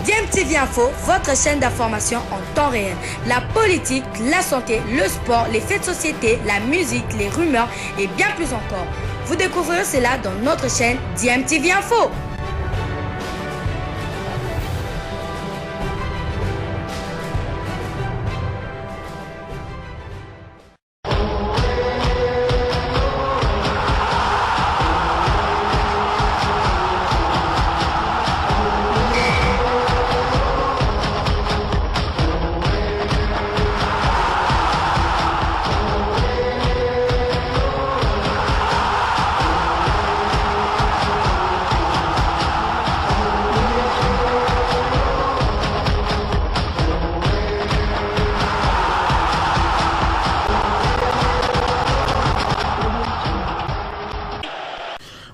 DMTV Info, votre chaîne d'information en temps réel. La politique, la santé, le sport, les faits de société, la musique, les rumeurs et bien plus encore. Vous découvrirez cela dans notre chaîne DMTV Info.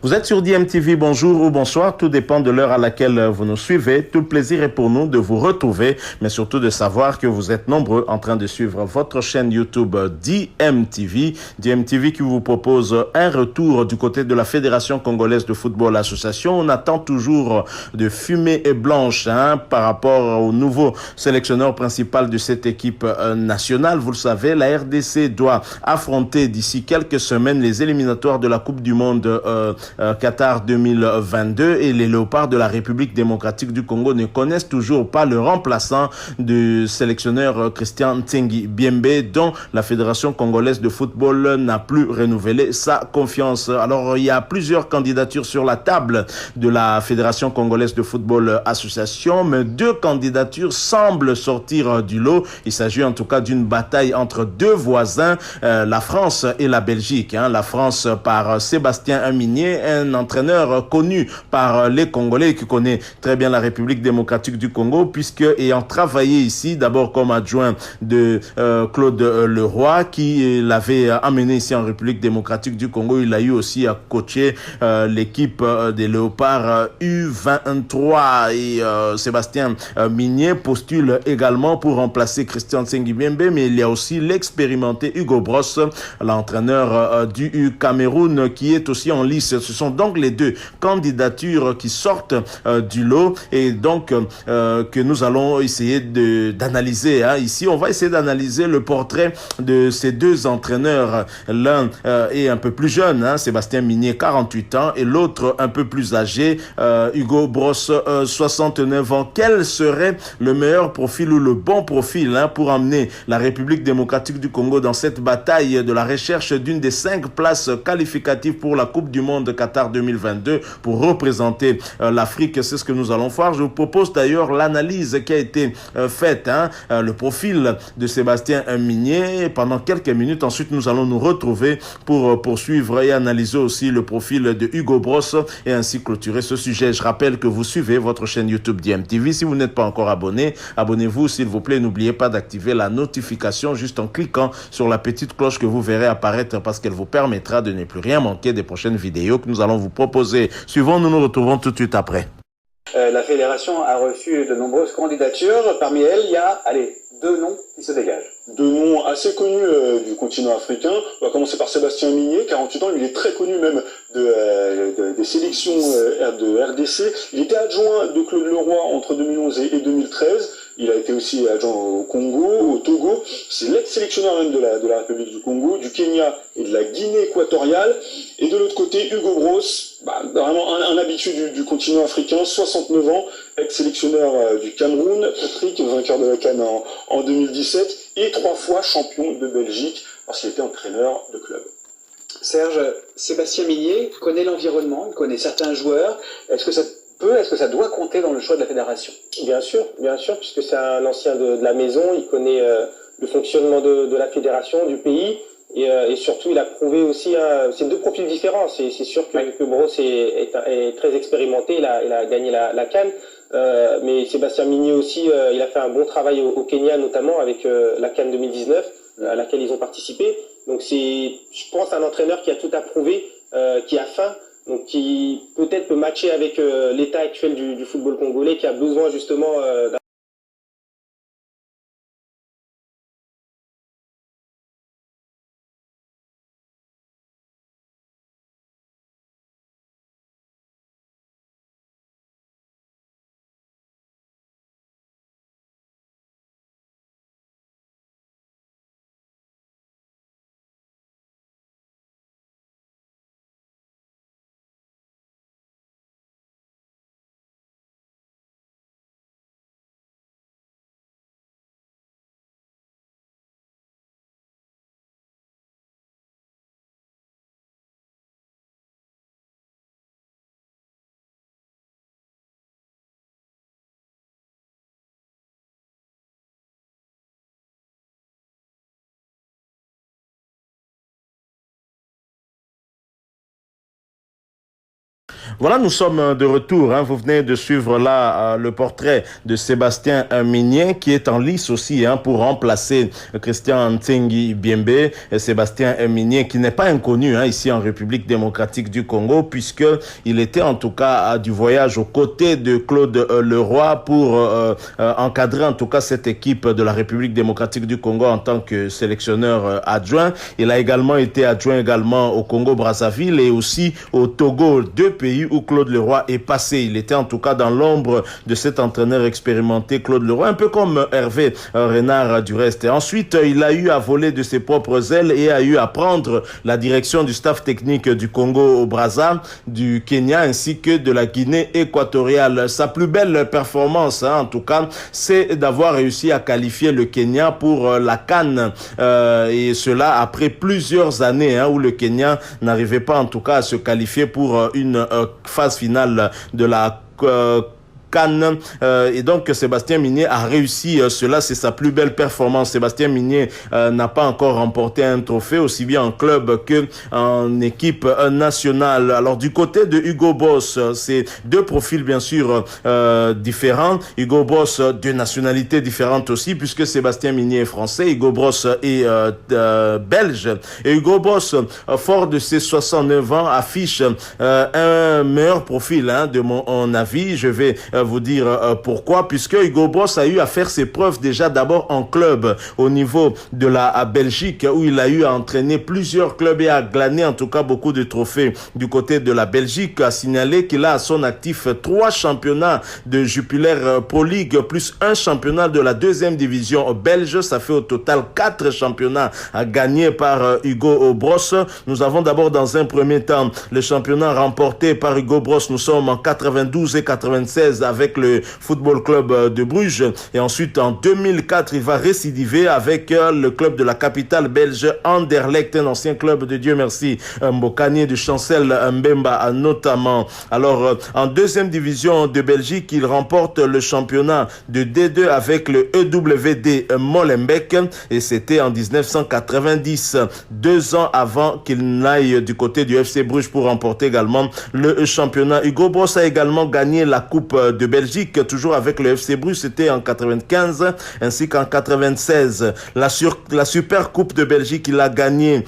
Vous êtes sur DMTV, bonjour ou bonsoir, tout dépend de l'heure à laquelle vous nous suivez. Tout le plaisir est pour nous de vous retrouver, mais surtout de savoir que vous êtes nombreux en train de suivre votre chaîne YouTube DMTV. DMTV qui vous propose un retour du côté de la Fédération Congolaise de Football Association. On attend toujours de fumée et blanche par rapport au nouveau sélectionneur principal de cette équipe nationale. Vous le savez, la RDC doit affronter d'ici quelques semaines les éliminatoires de la Coupe du Monde Qatar 2022 et les Léopards de la République démocratique du Congo ne connaissent toujours pas le remplaçant du sélectionneur Christian Tsengi Biembe, dont la Fédération congolaise de football n'a plus renouvelé sa confiance. Alors il y a plusieurs candidatures sur la table de la Fédération congolaise de football association, mais deux candidatures semblent sortir du lot. Il s'agit en tout cas d'une bataille entre deux voisins, la France et la Belgique. La France par Sébastien Aminier, un entraîneur connu par les Congolais qui connaît très bien la République démocratique du Congo, puisque ayant travaillé ici d'abord comme adjoint de Claude Leroy qui l'avait amené ici en République démocratique du Congo, il a eu aussi à coacher l'équipe des Léopards U23 et Sébastien Minier postule également pour remplacer Christian Tsengi Biembe, mais il y a aussi l'expérimenté Hugo Bross, l'entraîneur du Cameroun, qui est aussi en lice. Ce sont donc les deux candidatures qui sortent du lot et donc que nous allons essayer d'analyser. Ici, on va essayer d'analyser le portrait de ces deux entraîneurs. L'un est un peu plus jeune, Sébastien Minier, 48 ans, et l'autre un peu plus âgé, Hugo Bross, 69 ans. Quel serait le meilleur profil ou le bon profil pour amener la République démocratique du Congo dans cette bataille de la recherche d'une des 5 places qualificatives pour la Coupe du Monde Qatar 2022 pour représenter l'Afrique? C'est ce que nous allons voir. Je vous propose d'ailleurs l'analyse qui a été faite, le profil de Sébastien Minier pendant quelques minutes. Ensuite, nous allons nous retrouver pour poursuivre et analyser aussi le profil de Hugo Bross et ainsi clôturer ce sujet. Je rappelle que vous suivez votre chaîne YouTube DMTV. Si vous n'êtes pas encore abonné, abonnez-vous s'il vous plaît. N'oubliez pas d'activer la notification juste en cliquant sur la petite cloche que vous verrez apparaître parce qu'elle vous permettra de ne plus rien manquer des prochaines vidéos que nous allons vous proposer. Suivons, nous nous retrouvons tout de suite après. La fédération a reçu de nombreuses candidatures. Parmi elles, il y a, deux noms qui se dégagent. Deux noms assez connus du continent africain. On va commencer par Sébastien Minier, 48 ans. Il est très connu même des sélections de RDC. Il était adjoint de Claude Leroy entre 2011 et 2013. Il a été aussi adjoint au Congo, au Togo. C'est l'ex-sélectionneur même de la République du Congo, du Kenya et de la Guinée équatoriale. Et de l'autre côté, Hugo Bross, vraiment un habitué du continent africain, 69 ans, ex-sélectionneur du Cameroun, Patrick, vainqueur de la CAN en 2017, et 3 fois champion de Belgique parce qu'il était entraîneur de club. Serge, Sébastien Minier connaît l'environnement, il connaît certains joueurs. Est-ce que ça doit compter dans le choix de la fédération? Bien sûr, puisque c'est un ancien de la maison, il connaît le fonctionnement de la fédération, du pays, et surtout il a prouvé aussi, c'est deux profils différents, c'est sûr que Bross est très expérimenté, il a gagné la CAN, mais Sébastien Minier aussi, il a fait un bon travail au Kenya, notamment avec la CAN 2019, à laquelle ils ont participé. Donc je pense, un entraîneur qui a tout à prouver, qui a faim, donc qui peut-être peut matcher avec l'état actuel du football congolais, qui a besoin justement d'un Voilà, nous sommes de retour. Vous venez de suivre là le portrait de Sébastien Migné qui est en lice aussi pour remplacer Christian Ntsengi Biembe. Sébastien Migné qui n'est pas inconnu ici en République démocratique du Congo puisque il était en tout cas du voyage aux côtés de Claude Leroy pour encadrer en tout cas cette équipe de la République démocratique du Congo en tant que sélectionneur adjoint. Il a également été adjoint également au Congo-Brazzaville et aussi au Togo, deux pays où Claude Leroy est passé. Il était en tout cas dans l'ombre de cet entraîneur expérimenté Claude Leroy, un peu comme Hervé Renard du reste. Et ensuite, il a eu à voler de ses propres ailes et a eu à prendre la direction du staff technique du Congo-Brazza, du Kenya ainsi que de la Guinée équatoriale. Sa plus belle performance, en tout cas, c'est d'avoir réussi à qualifier le Kenya pour la CAN et cela après plusieurs années où le Kenya n'arrivait pas en tout cas à se qualifier pour une phase finale de la CAN et donc Sébastien Migné a réussi cela, c'est sa plus belle performance. Sébastien Migné n'a pas encore remporté un trophée aussi bien en club que en équipe nationale. Alors du côté de Hugo Boss, c'est deux profils bien sûr différents. Hugo Boss de nationalités différentes aussi puisque Sébastien Migné est français, Hugo Boss est belge et Hugo Boss fort de ses 69 ans affiche un meilleur profil de mon avis. Je vais vous dire pourquoi, puisque Hugo Boss a eu à faire ses preuves déjà d'abord en club au niveau de la Belgique où il a eu à entraîner plusieurs clubs et à glaner en tout cas beaucoup de trophées du côté de la Belgique. A signalé qu'il a à son actif 3 championnats de Jupiler Pro League plus un championnat de la 2e division belge. Ça fait au total 4 championnats gagnés par Hugo Boss. Nous avons d'abord dans un premier temps le championnat remporté par Hugo Boss. Nous sommes en 92 et 96 avec le Football Club de Bruges et ensuite en 2004 il va récidiver avec le club de la capitale belge Anderlecht, un ancien club de Dieu merci Mbokani de Chancel Mbemba notamment. Alors en 2e division de Belgique il remporte le championnat de D2 avec le EWD Molenbeek et c'était en 1990, 2 ans avant qu'il n'aille du côté du FC Bruges pour remporter également le championnat. Hugo Boss a également gagné la Coupe de Belgique, toujours avec le FC Bruges, c'était en 95 ainsi qu'en 96. La Super Coupe de Belgique, il a gagné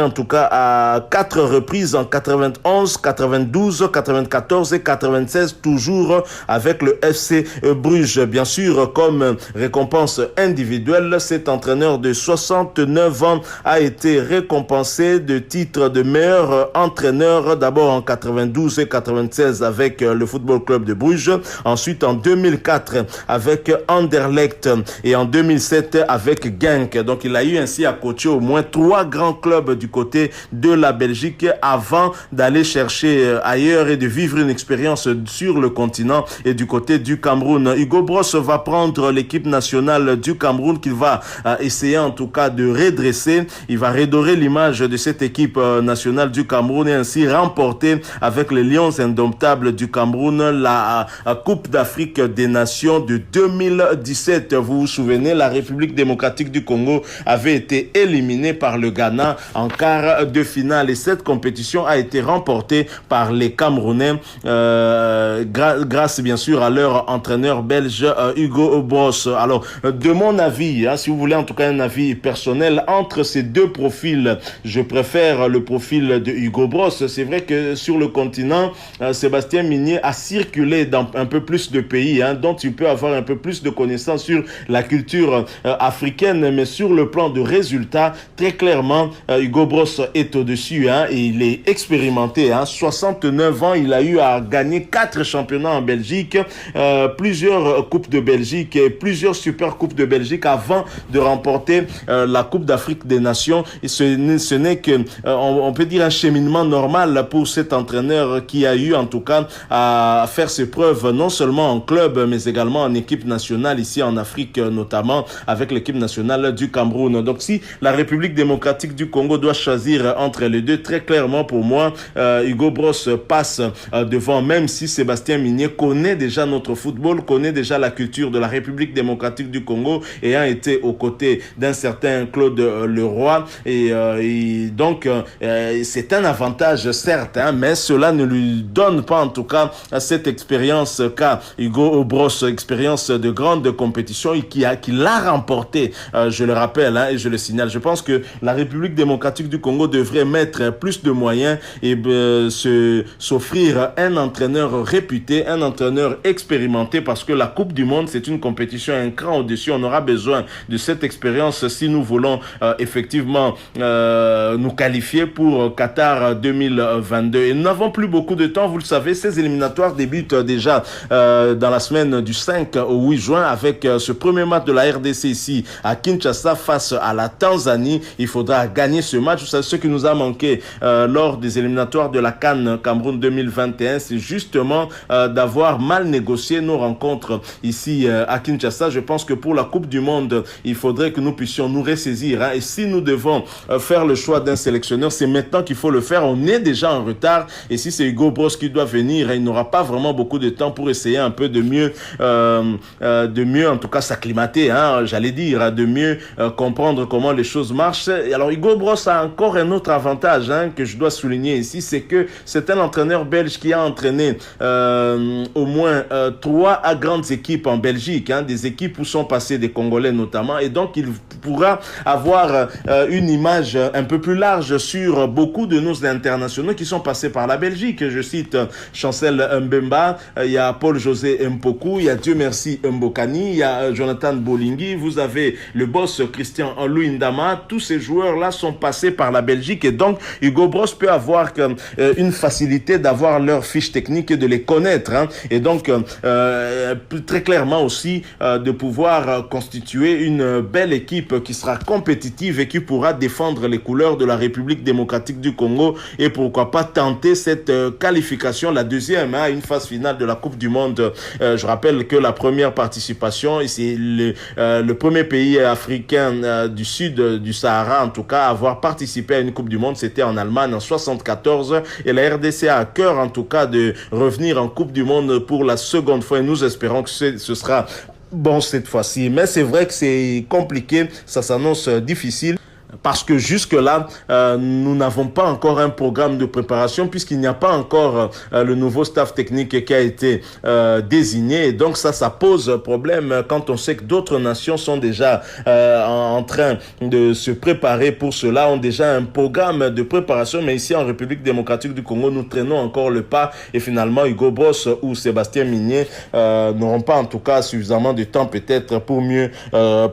en tout cas à 4 reprises en 91, 92, 94 et 96, toujours avec le FC Bruges. Bien sûr, comme récompense individuelle, cet entraîneur de 69 ans a été récompensé de titre de meilleur entraîneur, d'abord en 92 et 96 avec le Football Club de Bruges, ensuite en 2004 avec Anderlecht et en 2007 avec Genk. Donc il a eu ainsi à coacher au moins 3 grands clubs du côté de la Belgique avant d'aller chercher ailleurs et de vivre une expérience sur le continent et du côté du Cameroun. Hugo Boss va prendre l'équipe nationale du Cameroun qu'il va essayer en tout cas de redresser. Il va redorer l'image de cette équipe nationale du Cameroun et ainsi remporter avec les Lions indomptables du Cameroun la Coupe d'Afrique des Nations de 2017. Vous vous souvenez, la République démocratique du Congo avait été éliminée par le Ghana en quart de finale et cette compétition a été remportée par les Camerounais grâce bien sûr à leur entraîneur belge Hugo Boss. Alors de mon avis, si vous voulez en tout cas un avis personnel, entre ces deux profils, je préfère le profil de Hugo Boss. C'est vrai que sur le continent, Sébastien Migné a circulé dans un peu plus de pays, dont tu peux avoir un peu plus de connaissances sur la culture africaine, mais sur le plan de résultats, très clairement, Hugo Boss est au-dessus, et il est expérimenté, 69 ans, il a eu à gagner 4 championnats en Belgique, plusieurs coupes de Belgique et plusieurs super coupes de Belgique avant de remporter la Coupe d'Afrique des Nations. Et ce n'est que, on peut dire, un cheminement normal pour cet entraîneur qui a eu en tout cas à faire ses preuves non seulement en club, mais également en équipe nationale ici en Afrique, notamment avec l'équipe nationale du Cameroun. Donc si la République démocratique du Congo doit choisir entre les deux, très clairement pour moi, Hugo Bross passe devant, même si Sébastien Migné connaît déjà notre football, connaît déjà la culture de la République démocratique du Congo, ayant été aux côtés d'un certain Claude Leroy. Et donc, c'est un avantage, certes, mais cela ne lui donne pas, en tout cas, cette expérience qu'a Hugo Bross, expérience de grande compétition et qui l'a remporté, je le rappelle, et je le signale. Je pense que la République démocratique du Congo devrait mettre plus de moyens et s'offrir un entraîneur réputé, un entraîneur expérimenté, parce que la Coupe du Monde, c'est une compétition un cran au-dessus. On aura besoin de cette expérience si nous voulons effectivement nous qualifier pour Qatar 2022. Et nous n'avons plus beaucoup de temps, vous le savez, ces éliminatoires débutent déjà dans la semaine du 5 au 8 juin avec ce premier match de la RDC ici à Kinshasa face à la Tanzanie. Il faudra gagner ce match. Vous savez, ce qui nous a manqué lors des éliminatoires de la CAN Cameroun 2021, c'est justement d'avoir mal négocié nos rencontres ici à Kinshasa. Je pense que pour la Coupe du Monde, il faudrait que nous puissions nous ressaisir. Et si nous devons faire le choix d'un sélectionneur, c'est maintenant qu'il faut le faire. On est déjà en retard. Et si c'est Hugo Bross qui doit venir, il n'aura pas vraiment beaucoup de temps pour essayer un peu de mieux en tout cas s'acclimater, j'allais dire, de mieux comprendre comment les choses marchent. Et alors Hugo Bross a encore un autre avantage que je dois souligner ici, c'est que c'est un entraîneur belge qui a entraîné au moins 3 grandes équipes en Belgique, des équipes où sont passés des Congolais notamment, et donc il pourra avoir une image un peu plus large sur beaucoup de nos internationaux qui sont passés par la Belgique. Je cite Chancel Mbemba, il y a Paul-José Mpoku, il y a Dieu merci Mbokani, il y a Jonathan Bolingui, vous avez le boss Christian Luindama. Tous ces joueurs-là sont passés par la Belgique et donc Hugo Bross peut avoir une facilité d'avoir leurs fiches techniques et de les connaître, et donc très clairement aussi de pouvoir constituer une belle équipe qui sera compétitive et qui pourra défendre les couleurs de la République démocratique du Congo et pourquoi pas tenter cette qualification, la deuxième, une phase finale de la Coupe du Monde. Je rappelle que la première participation, c'est le premier pays africain du sud du Sahara, en tout cas, à avoir participé à une Coupe du Monde, c'était en Allemagne en 74, et la RDC a à cœur, en tout cas, de revenir en Coupe du Monde pour la seconde fois, et nous espérons que ce sera bon cette fois-ci. Mais c'est vrai que c'est compliqué, ça s'annonce difficile. Parce que jusque-là, nous n'avons pas encore un programme de préparation puisqu'il n'y a pas encore le nouveau staff technique qui a été désigné. Et donc ça pose problème quand on sait que d'autres nations sont déjà en train de se préparer pour cela, ont déjà un programme de préparation. Mais ici, en République démocratique du Congo, nous traînons encore le pas. Et finalement, Hugo Bross ou Sébastien Migné n'auront pas en tout cas suffisamment de temps peut-être pour mieux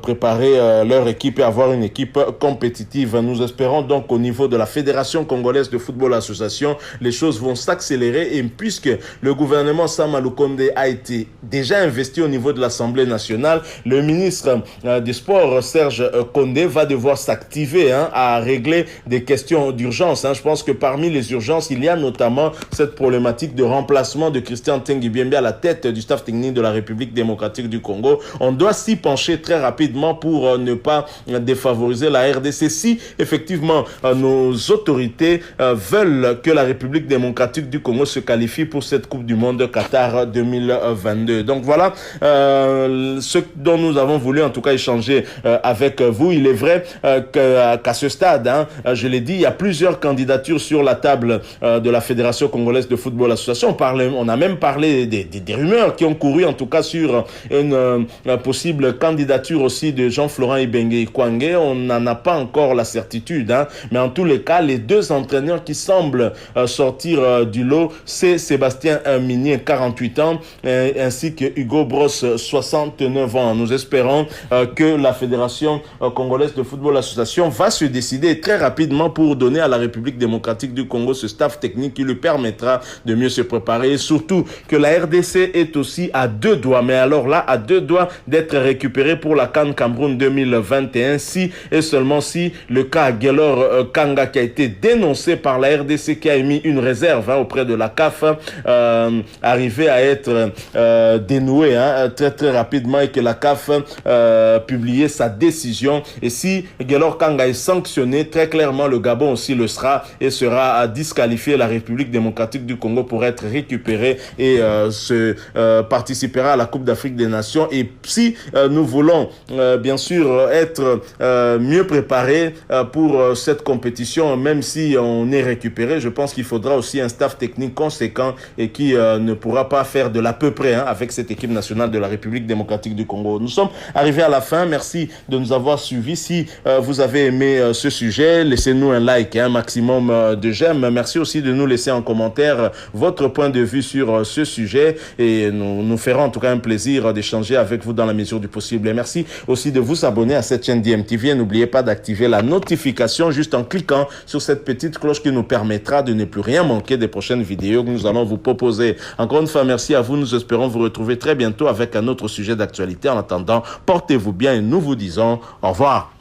préparer leur équipe et avoir une équipe compétitive. Nous espérons donc au niveau de la Fédération congolaise de football association, les choses vont s'accélérer et puisque le gouvernement Sama Lukonde a été déjà investi au niveau de l'Assemblée nationale, le ministre des Sports Serge Condé va devoir s'activer à régler des questions d'urgence. Je pense que parmi les urgences, il y a notamment cette problématique de remplacement de Christian Tengibiembe à la tête du staff technique de la République démocratique du Congo. On doit s'y pencher très rapidement pour ne pas défavoriser la RDC. Si effectivement nos autorités veulent que la République démocratique du Congo se qualifie pour cette Coupe du Monde Qatar 2022. Donc voilà ce dont nous avons voulu en tout cas échanger avec vous. Il est vrai qu'à ce stade, je l'ai dit, il y a plusieurs candidatures sur la table de la Fédération congolaise de football association. On a même parlé des rumeurs qui ont couru en tout cas sur une possible candidature aussi de Jean-Florent Ibenge Kwangé. On n'en a pas encore la certitude, mais en tous les cas, les deux entraîneurs qui semblent sortir du lot, c'est Sébastien Migné, 48 ans, ainsi que Hugo Bross, 69 ans. Nous espérons que la Fédération congolaise de football association va se décider très rapidement pour donner à la République démocratique du Congo ce staff technique qui lui permettra de mieux se préparer et surtout que la RDC est aussi à 2 doigts, mais alors là, à 2 doigts d'être récupérée pour la CAN Cameroun 2021, si et seulement si aussi le cas Guelor Kanga qui a été dénoncé par la RDC qui a émis une réserve auprès de la CAF, arrivé à être dénoué très très rapidement et que la CAF publié sa décision. Et si Guelor Kanga est sanctionné, très clairement le Gabon aussi le sera et sera à disqualifier. La République démocratique du Congo pour être récupérée et participera à la Coupe d'Afrique des Nations. Et si nous voulons bien sûr être mieux préparés pour cette compétition, même si on est récupéré, je pense qu'il faudra aussi un staff technique conséquent et qui ne pourra pas faire de l'à peu près avec cette équipe nationale de la République démocratique du Congo. Nous sommes arrivés à la fin. Merci de nous avoir suivis. Si vous avez aimé ce sujet, laissez-nous un like, un maximum de j'aime. Merci aussi de nous laisser en commentaire votre point de vue sur ce sujet et nous ferons en tout cas un plaisir d'échanger avec vous dans la mesure du possible. Et merci aussi de vous abonner à cette chaîne DMTV et n'oubliez pas d'activer la notification juste en cliquant sur cette petite cloche qui nous permettra de ne plus rien manquer des prochaines vidéos que nous allons vous proposer. Encore une fois, merci à vous. Nous espérons vous retrouver très bientôt avec un autre sujet d'actualité. En attendant, portez-vous bien et nous vous disons au revoir.